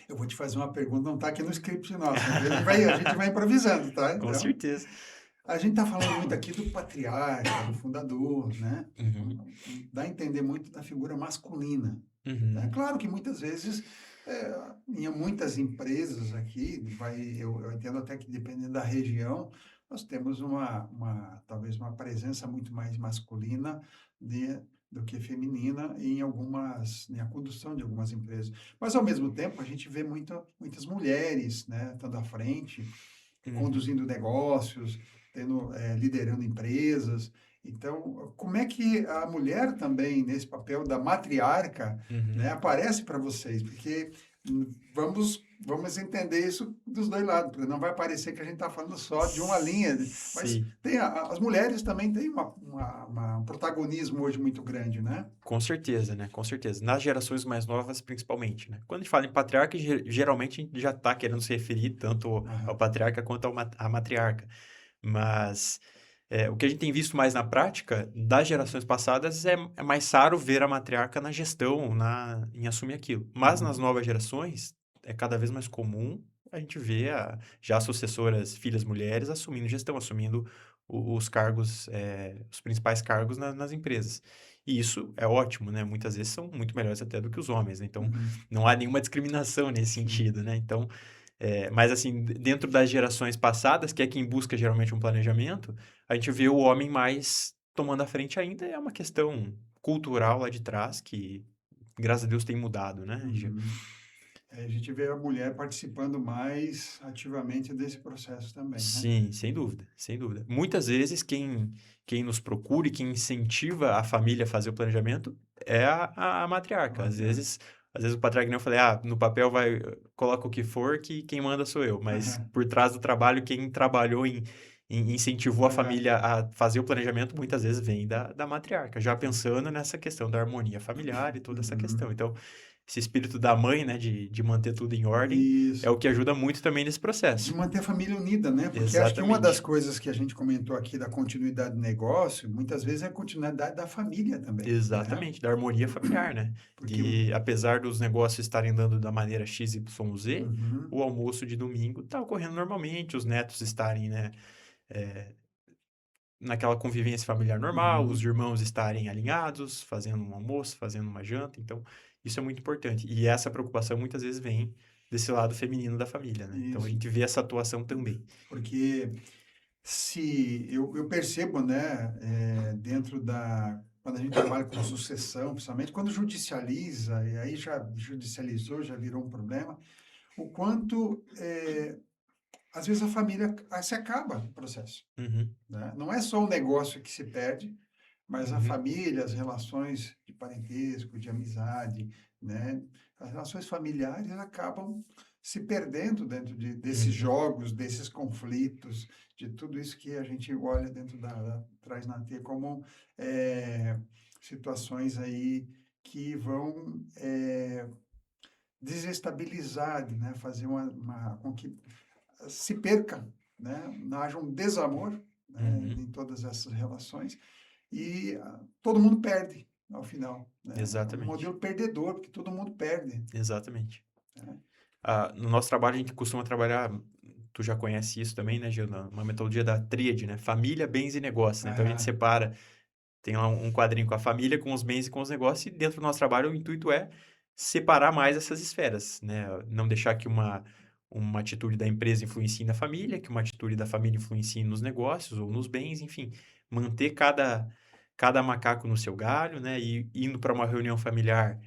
Eu vou te fazer uma pergunta, não está aqui no script nosso, mas a gente vai improvisando, tá? Com Então, certeza. a gente está falando muito aqui do patriarca, do fundador, né? Uhum, Dá a entender muito da figura masculina. É uhum, claro que muitas vezes, em muitas empresas aqui, eu entendo até que dependendo da região, nós temos talvez uma presença muito mais masculina de, do que feminina na condução de algumas empresas. Mas, ao mesmo tempo, a gente vê muitas mulheres, né, estando à frente, uhum, conduzindo negócios, liderando empresas. Então, como é que a mulher também, nesse papel da matriarca, né, uhum. aparece para vocês? Porque vamos entender isso dos dois lados, porque não vai parecer que a gente está falando só de uma linha, mas Sim. as mulheres também têm um protagonismo hoje muito grande, né? Com certeza, né? Com certeza. Nas gerações mais novas, principalmente, né? Quando a gente fala em patriarca, geralmente a gente já está querendo se referir tanto ao Aham. patriarca quanto à matriarca. Mas o que a gente tem visto mais na prática, das gerações passadas, é mais raro ver a matriarca na gestão, em assumir aquilo. Mas nas Uhum. novas gerações, é cada vez mais comum a gente ver já sucessoras, filhas mulheres, assumindo gestão, assumindo os cargos, os principais cargos nas empresas. E isso é ótimo, né? Muitas vezes são muito melhores até do que os homens, né? Então, Uhum. não há nenhuma discriminação nesse Sim. sentido, né? Então, mas assim, dentro das gerações passadas, que é quem busca geralmente um planejamento, a gente vê o homem mais tomando a frente ainda, é uma questão cultural lá de trás, que graças a Deus tem mudado, né? Uhum. A gente vê a mulher participando mais ativamente desse processo também, né? Sim, sem dúvida, sem dúvida. Muitas vezes quem nos procura e quem incentiva a família a fazer o planejamento é a A matriarca. matriarca. Às vezes o patriarca, nem eu falei, no papel coloca o que for, que quem manda sou eu. Mas Aham. por trás do trabalho, quem trabalhou incentivou a Aham. família a fazer o planejamento, muitas vezes vem da matriarca, já pensando nessa questão da harmonia familiar e toda essa questão. Uhum. Então, esse espírito da mãe, né, de manter tudo em ordem, é o Isso. que ajuda muito também nesse De processo. manter a família unida, né? Porque acho que uma das Exatamente. coisas que a gente comentou aqui da continuidade do negócio, muitas vezes é a continuidade da família também, né? Exatamente, da harmonia familiar, né? Porque. De, apesar dos negócios estarem dando da maneira X, Y, Z, Uhum. o almoço de domingo tá ocorrendo normalmente, os netos estarem, né, naquela convivência familiar normal, os Uhum. irmãos estarem alinhados, fazendo um almoço, fazendo uma janta, então isso é muito importante. E essa preocupação muitas vezes vem desse lado feminino da família, né? Então a Isso. gente vê essa atuação também. Porque se eu percebo, né, dentro quando a gente trabalha com sucessão, principalmente quando judicializa, e aí já judicializou, já virou um problema, o quanto, às vezes, a família se acaba no processo, Uhum, né? Não é só o negócio que se perde, mas a uhum, família, as relações de parentesco, de amizade, né? As relações familiares acabam se perdendo dentro desses uhum, jogos, desses conflitos, de tudo isso que a gente olha dentro traz na T como eh, situações aí que vão desestabilizar, né? Fazer com que se perca, né? Haja um desamor, né? uhum. Em todas essas relações e todo mundo perde ao final, né? É um Exatamente, modelo perdedor, porque todo mundo perde, exatamente. né? No nosso trabalho, a gente costuma trabalhar, tu já conhece isso também, né, Gil? Uma metodologia da tríade, né? Família, bens e negócios, né? Então, a gente Aham. separa tem lá um quadrinho com a família, com os bens e com os negócios, e dentro do nosso trabalho o intuito é separar mais essas esferas, né? Não deixar que uma atitude da empresa influencie na família, que uma atitude da família influencie nos negócios ou nos bens, enfim, manter cada macaco no seu galho, né? E indo para uma reunião familiar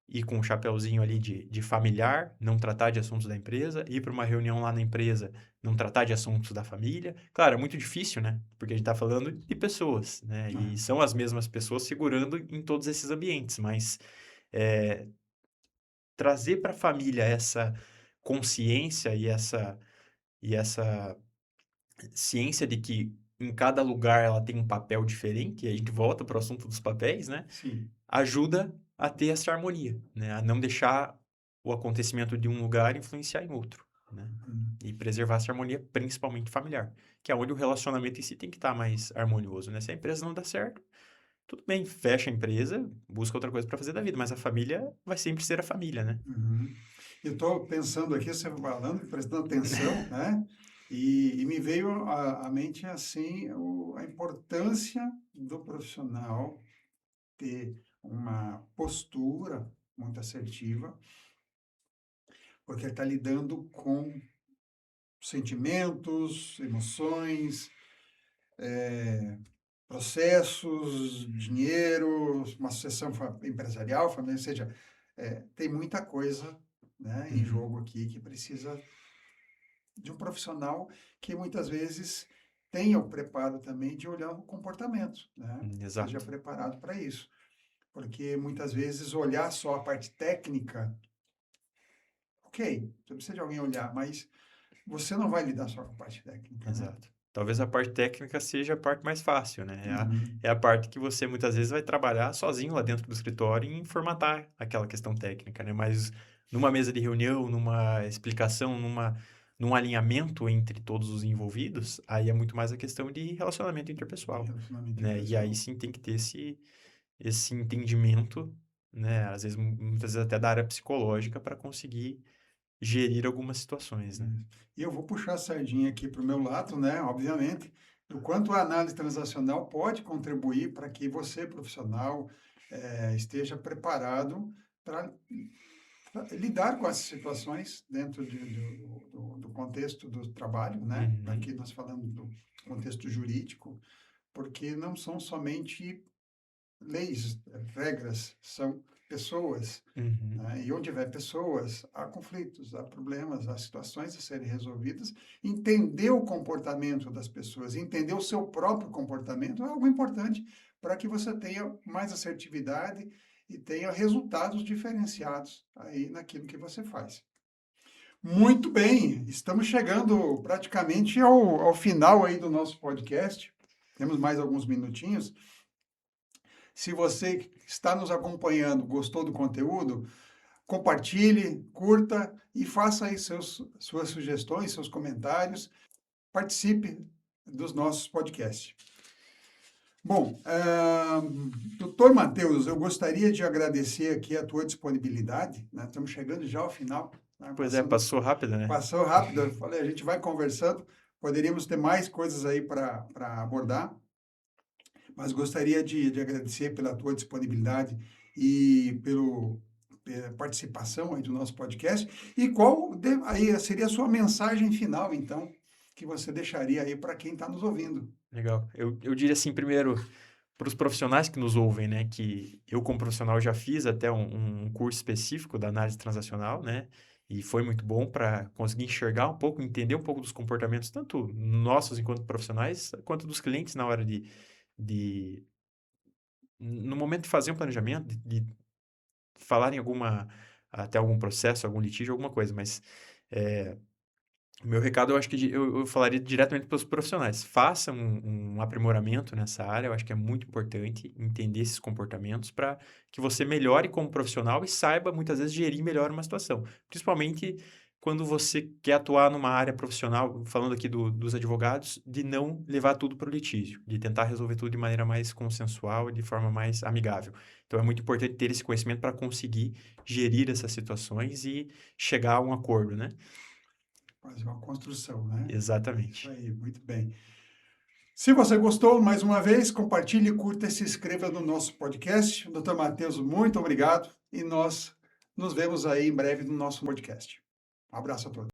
ir com um chapeuzinho ali de familiar, não tratar de assuntos da empresa, ir para uma reunião lá na empresa, não tratar de assuntos da família. Claro, é muito difícil, né? Porque a gente está falando de pessoas, né? E É, são as mesmas pessoas segurando em todos esses ambientes, mas eh, trazer para a família essa consciência e essa ciência de que em cada lugar ela tem um papel diferente, e a gente volta para o assunto dos papéis, né? sim. Ajuda a ter essa harmonia, né? A não deixar o acontecimento de um lugar influenciar em outro, né? Hum. E preservar essa harmonia, principalmente familiar, que é onde o relacionamento em si tem que estar mais harmonioso, né? Se a empresa não dá certo, tudo bem, fecha a empresa, busca outra coisa para fazer da vida, mas a família vai sempre ser a família, né? Uhum. Eu estou pensando aqui, você falando, prestando atenção, né? E me veio à mente assim a importância do profissional ter uma postura muito assertiva, porque ele está lidando com sentimentos, emoções, processos, dinheiro, uma sucessão empresarial, família, ou seja, tem muita coisa, né, em Uhum. jogo aqui que precisa de um profissional que muitas vezes tenha o preparo também de olhar o comportamento, né? Seja Exato, preparado para isso. Porque muitas vezes olhar só a parte técnica, ok, você precisa de alguém olhar, mas você não vai lidar só com a parte técnica, né? exato. Talvez a parte técnica seja a parte mais fácil, né? Uhum. É a parte que você muitas vezes vai trabalhar sozinho lá dentro do escritório em formatar aquela questão técnica, né? Mas numa mesa de reunião, numa explicação, num alinhamento entre todos os envolvidos, aí é muito mais a questão de relacionamento De interpessoal, relacionamento né? E aí interpessoal. sim tem que ter esse entendimento, né? Às vezes, muitas vezes até da área psicológica para conseguir gerir algumas situações, né? Isso. E eu vou puxar a sardinha aqui para o meu lado, né? Obviamente, o quanto a análise transacional pode contribuir para que você, profissional, esteja preparado para lidar com essas situações dentro do contexto do trabalho, né? Uhum, Aqui nós falamos do contexto jurídico, porque não são somente leis, regras, são pessoas, uhum, né? E onde houver pessoas, há conflitos, há problemas, há situações a serem resolvidas. Entender o comportamento das pessoas, entender o seu próprio comportamento é algo importante para que você tenha mais assertividade e tenha resultados diferenciados aí naquilo que você faz. Muito bem, estamos chegando praticamente ao final aí do nosso podcast. Temos mais alguns minutinhos. Se você está nos acompanhando, gostou do conteúdo, compartilhe, curta e faça aí suas sugestões, seus comentários. Participe dos nossos podcasts. Bom, doutor Matheus, eu gostaria de agradecer aqui a tua disponibilidade, né? Estamos chegando já ao final, né? Pois é, passou rápido, né? Passou rápido. Eu falei, a gente vai conversando, poderíamos ter mais coisas aí para abordar, mas gostaria de agradecer pela tua disponibilidade e pela participação aí do nosso podcast. E aí seria a sua mensagem final, então, que você deixaria aí para quem está nos ouvindo? Legal. Eu diria assim, primeiro, para os profissionais que nos ouvem, né, que eu como profissional já fiz até um curso específico da análise transacional, né, e foi muito bom para conseguir enxergar um pouco, entender um pouco dos comportamentos, tanto nossos enquanto profissionais, quanto dos clientes na hora de no momento de fazer um planejamento, de falar em até algum processo, algum litígio, alguma coisa, mas o meu recado, eu acho que eu falaria diretamente para os profissionais. Faça um aprimoramento nessa área, eu acho que é muito importante entender esses comportamentos para que você melhore como profissional e saiba, muitas vezes, gerir melhor uma situação. Principalmente quando você quer atuar numa área profissional, falando aqui dos advogados, de não levar tudo para o litígio, de tentar resolver tudo de maneira mais consensual e de forma mais amigável. Então, é muito importante ter esse conhecimento para conseguir gerir essas situações e chegar a um acordo, né? Fazer uma construção, né? É isso Exatamente. aí, muito bem. Se você gostou, mais uma vez, compartilhe, curta e se inscreva no nosso podcast. Doutor Matheus, muito obrigado e nós nos vemos aí em breve no nosso podcast. Um abraço a todos.